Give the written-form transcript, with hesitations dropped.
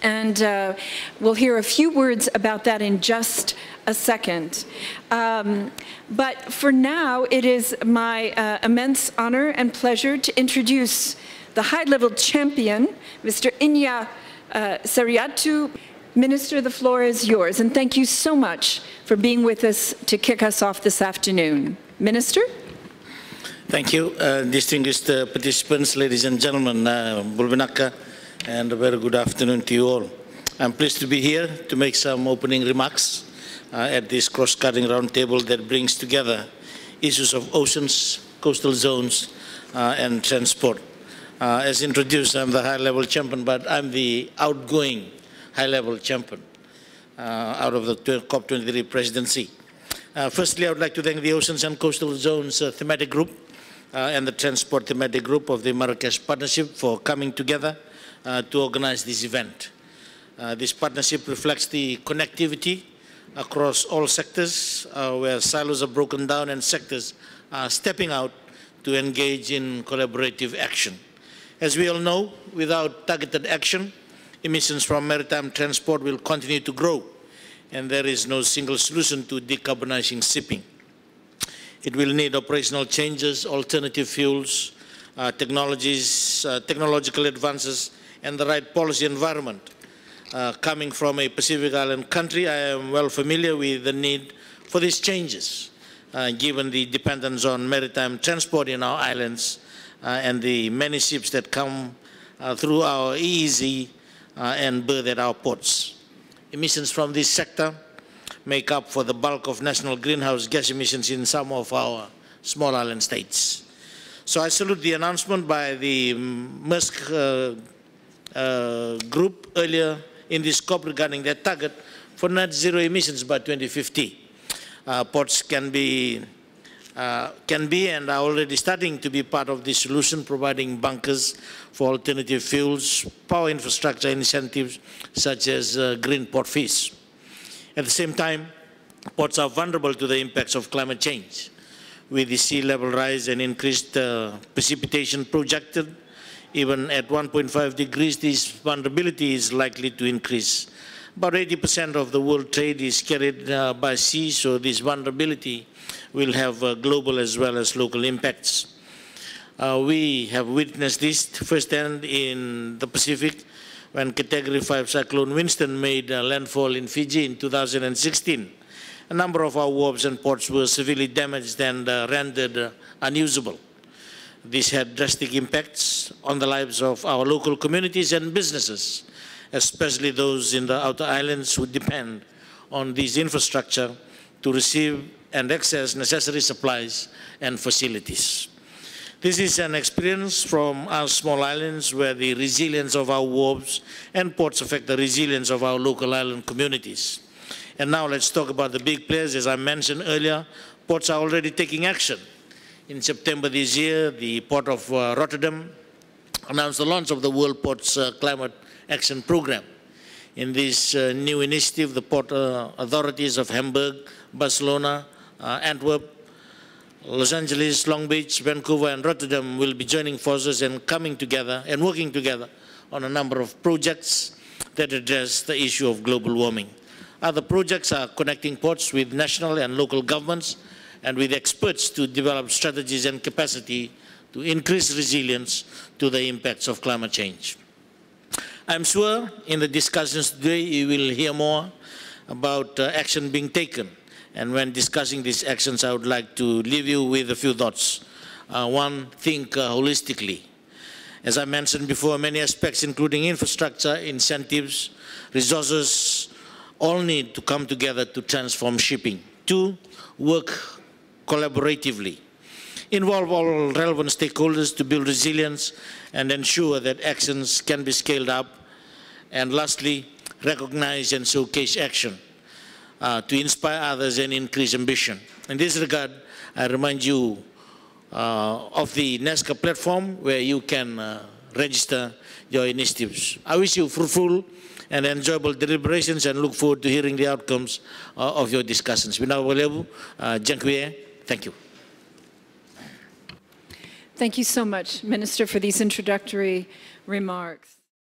and we'll hear a few words about that in just a second. But for now, it is my immense honor and pleasure to introduce the high-level champion, Mr. Inya Sariatu. Minister, the floor is yours, and thank you so much for being with us to kick us off this afternoon. Minister? Thank you, distinguished participants, ladies and gentlemen, Bulbinaka, and a very good afternoon to you all. I'm pleased to be here to make some opening remarks at this cross-cutting roundtable that brings together issues of oceans, coastal zones, and transport. As introduced, I'm the high-level champion, but I'm the outgoing high-level champion out of the COP23 presidency. Firstly, I would like to thank the Oceans and Coastal Zones thematic group and the Transport thematic group of the Marrakesh Partnership for coming together to organize this event. This partnership reflects the connectivity across all sectors where silos are broken down and sectors are stepping out to engage in collaborative action. As we all know, without targeted action, emissions from maritime transport will continue to grow, and there is no single solution to decarbonizing shipping. It will need operational changes, alternative fuels, technological advances, and the right policy environment. Coming from a Pacific Island country, I am well familiar with the need for these changes, given the dependence on maritime transport in our islands and the many ships that come through our EEZ and berth at our ports. Emissions from this sector make up for the bulk of national greenhouse gas emissions in some of our small island states. So I salute the announcement by the Maersk group earlier in this COP regarding their target for net zero emissions by 2050. Ports can be and are already starting to be part of the solution, providing bunkers for alternative fuels, power infrastructure initiatives such as green port fees. At the same time, ports are vulnerable to the impacts of climate change. With the sea level rise and increased precipitation projected, even at 1.5 degrees, this vulnerability is likely to increase. About 80% of the world trade is carried by sea, so this vulnerability will have global as well as local impacts. We have witnessed this firsthand in the Pacific when Category 5 Cyclone Winston made landfall in Fiji in 2016. A number of our wharves and ports were severely damaged and rendered unusable. This had drastic impacts on the lives of our local communities and businesses, especially those in the outer islands who depend on this infrastructure to receive and access necessary supplies and facilities. This is an experience from our small islands where the resilience of our wharves and ports affect the resilience of our local island communities. And now let's talk about the big players. As I mentioned earlier, ports are already taking action. In September this year, the Port of Rotterdam announced the launch of the World Ports Climate Action Program. In this new initiative, the port authorities of Hamburg, Barcelona, Antwerp, Los Angeles, Long Beach, Vancouver, and Rotterdam will be joining forces and coming together and working together on a number of projects that address the issue of global warming. Other projects are connecting ports with national and local governments and with experts to develop strategies and capacity to increase resilience to the impacts of climate change. I'm sure in the discussions today you will hear more about action being taken. And when discussing these actions, I would like to leave you with a few thoughts. One, think holistically. As I mentioned before, many aspects, including infrastructure, incentives, resources, all need to come together to transform shipping. Two, work collaboratively. Involve all relevant stakeholders to build resilience and ensure that actions can be scaled up. And lastly, recognize and showcase action to inspire others and increase ambition. In this regard, I remind you of the NESCA platform where you can register your initiatives. I wish you fruitful and enjoyable deliberations and look forward to hearing the outcomes of your discussions. Thank you. Thank you so much, Minister, for these introductory remarks.